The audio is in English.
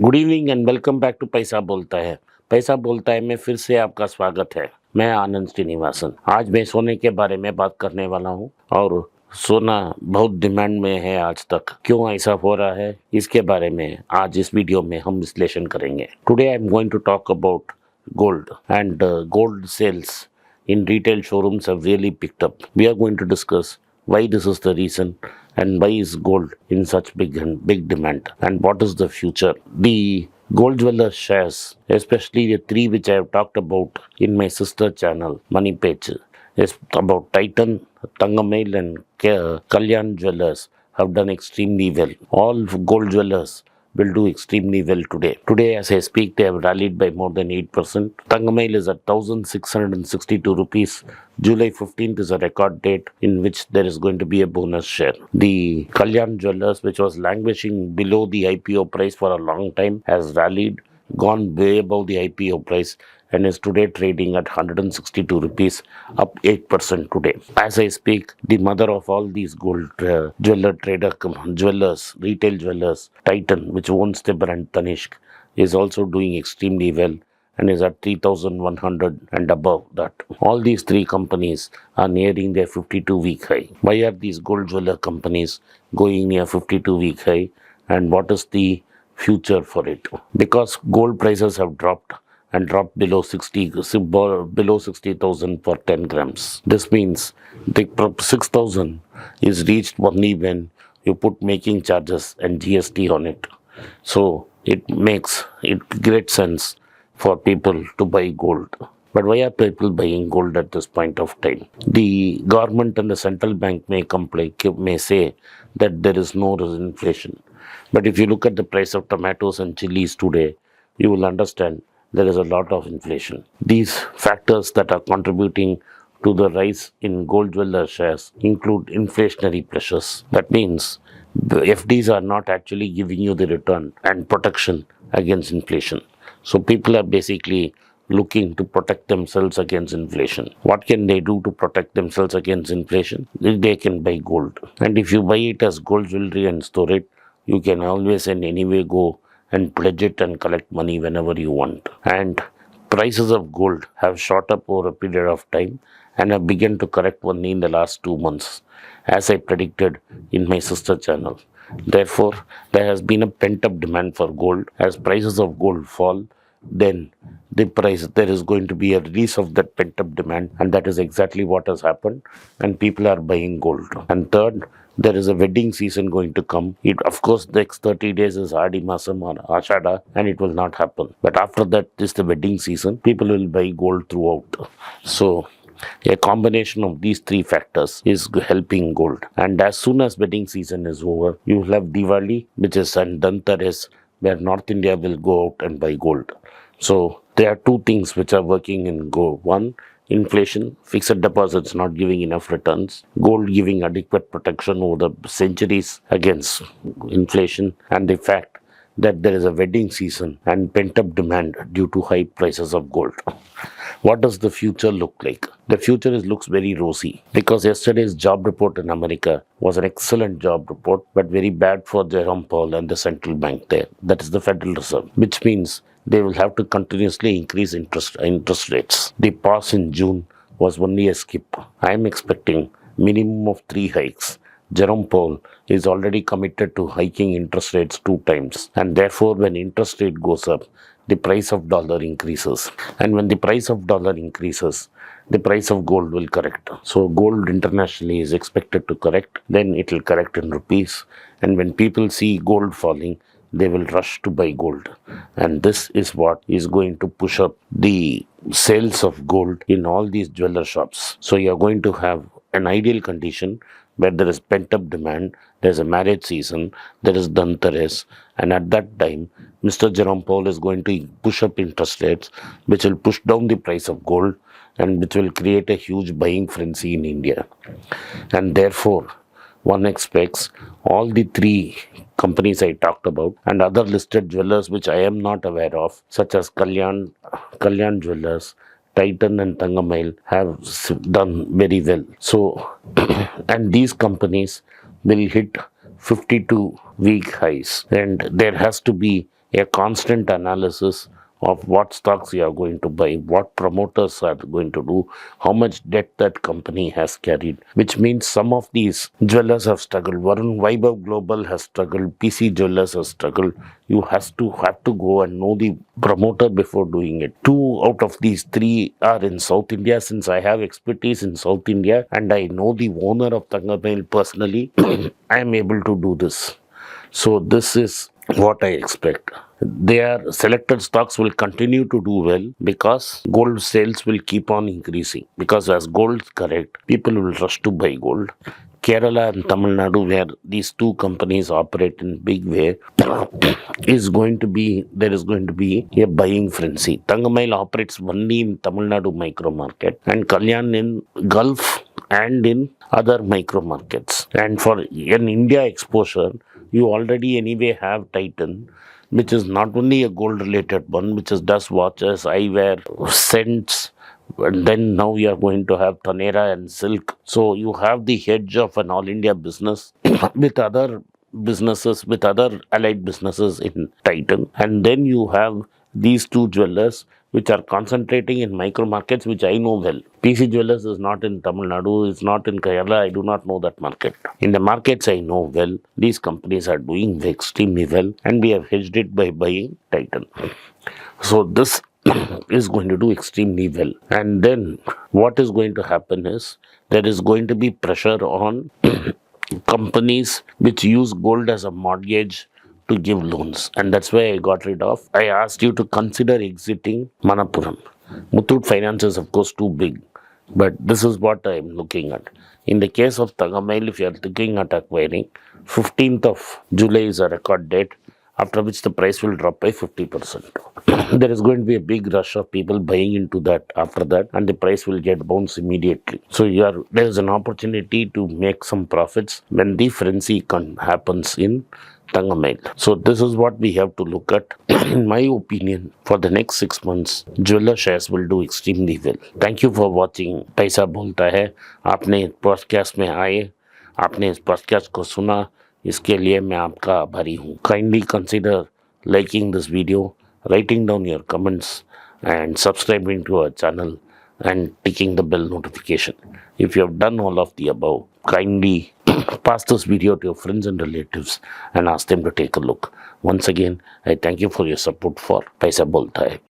Good evening and welcome back to Paisa Bolta है। पैसा बोलता है में फिर से आपका स्वागत है। मैं आनंद श्रीनिवासन। आज मैं सोने के बारे में बात करने वाला हूँ और सोना बहुत डिमांड में है आज तक। क्यों ऐसा हो रहा है, इसके बारे में आज इस वीडियो में हम विश्लेषण करेंगे। Today I am going to talk about gold and gold sales in retail showrooms have really picked up. We are going to discuss why this is the reason and why is gold in such big demand and what is the future. The gold jeweler shares, especially the three which I have talked about in my sister channel Money Page, is about Titan, Tangamail and Kalyan jewelers have done extremely well. All gold jewelers will do extremely well today. Today, as I speak, they have rallied by more than 8%. Tangamail is at 1,662 rupees. July 15th is a record date in which there is going to be a bonus share. The Kalyan Jewelers, which was languishing below the IPO price for a long time, has rallied, gone way above the IPO price, and is today trading at 162 rupees, up 8% today. As I speak, the mother of all these gold jewelers, retail jewelers, Titan, which owns the brand Tanishq, is also doing extremely well and is at 3,100 and above that. All these three companies are nearing their 52-week high. Why are these gold jeweler companies going near 52-week high, and what is the future for it? Because gold prices have dropped and dropped below 60,000 for 10 grams. This means the 6,000 is reached only when you put making charges and GST on it. So it makes it great sense for people to buy gold. But why are people buying gold at this point of time? The government and the central bank may say that there is no inflation. But if you look at the price of tomatoes and chilies today, you will understand there is a lot of inflation. These factors that are contributing to the rise in gold jeweler shares include inflationary pressures. That means the FDs are not actually giving you the return and protection against inflation. So people are basically looking to protect themselves against inflation. What can they do to protect themselves against inflation? They can buy gold. And if you buy it as gold jewelry and store it, you can always and anyway go and pledge it and collect money whenever you want. And prices of gold have shot up over a period of time and have begun to correct only in the last 2 months, as I predicted in my sister channel. Therefore, there has been a pent-up demand for gold. As prices of gold fall, then there is going to be a release of that pent-up demand, and that is exactly what has happened, and people are buying gold. And third, there is a wedding season going to come. Of course, the next 30 days is Adi Masam or Ashada, and it will not happen. But after that is the wedding season. People will buy gold throughout. So a combination of these three factors is helping gold. And as soon as wedding season is over, you will have Diwali, which is and Dhanteras, where North India will go out and buy gold. So there are two things which are working in gold. One, inflation, fixed deposits not giving enough returns, gold giving adequate protection over the centuries against inflation, and the fact that there is a wedding season and pent-up demand due to high prices of gold. What does the future look like? The future looks very rosy, because yesterday's job report in America was an excellent job report, but very bad for Jerome Powell and the central bank there. That is the Federal Reserve, which means they will have to continuously increase interest rates. The pause in June was only a skip. I am expecting minimum of 3 hikes. Jerome Powell is already committed to hiking interest rates 2 times, and therefore when interest rate goes up, the price of dollar increases. And when the price of dollar increases, the price of gold will correct. So gold internationally is expected to correct, then it will correct in rupees. And when people see gold falling, they will rush to buy gold. And this is what is going to push up the sales of gold in all these jeweler shops. So you are going to have an ideal condition where there is pent-up demand, there is a marriage season, there is Dhanteras, and at that time, Mr. Jerome Powell is going to push up interest rates, which will push down the price of gold and which will create a huge buying frenzy in India. And therefore, one expects all the three companies I talked about and other listed jewelers which I am not aware of, such as Kalyan Jewelers, Titan and Tangamail, have done very well. So, and these companies will hit 52-week highs, and there has to be a constant analysis of what stocks you are going to buy, what promoters are going to do, how much debt that company has carried, which means some of these jewelers have struggled. Varun Vaibhav Global has struggled, PC Jewelers has struggled. You have to go and know the promoter before doing it. Two out of these three are in South India. Since I have expertise in South India and I know the owner of Tangamail personally, I am able to do this. So this is what I expect. Their selected stocks will continue to do well because gold sales will keep on increasing. Because as gold correct, people will rush to buy gold. Kerala and Tamil Nadu, where these two companies operate in big way, is going to be there is going to be a buying frenzy. Tangamail operates only in Tamil Nadu micro market and Kalyan in Gulf and in other micro markets. And for an India exposure, you already anyway have Titan, which is not only a gold related one, which is does watches, eyewear, scents, and then now you are going to have Tanera and Silk. So you have the hedge of an all India business with other businesses, with other allied businesses in Titan. And then you have these two jewelers which are concentrating in micro markets, which I know well. PC Jewelers is not in Tamil Nadu, it's not in Kerala. I do not know that market. In the markets I know well, these companies are doing extremely well, and we have hedged it by buying Titan. So this is going to do extremely well. And then what is going to happen is there is going to be pressure on companies which use gold as a mortgage to give loans, and that's why I got rid of. I asked you to consider exiting Manappuram. Muthoot Finance is of course too big, but this is what I am looking at. In the case of Tangamail, if you are looking at acquiring, 15th of July is a record date, after which the price will drop by 50%. There is going to be a big rush of people buying into that after that, and the price will get bounced immediately. So there is an opportunity to make some profits when the frenzy happens in Tangamail. So this is what we have to look at. In my opinion, for the next 6 months, jeweler shares will do extremely well. Thank you for watching पैसा बोलता है. आपने podcast में आए, आपने इस podcast को सुना, इसके लिए मैं आपका आभारी हूँ. Kindly consider liking this video, writing down your comments, and subscribing to our channel and ticking the bell notification. If you have done all of the above, kindly pass this video to your friends and relatives and ask them to take a look. Once again, I thank you for your support for Paisa Bolta hai.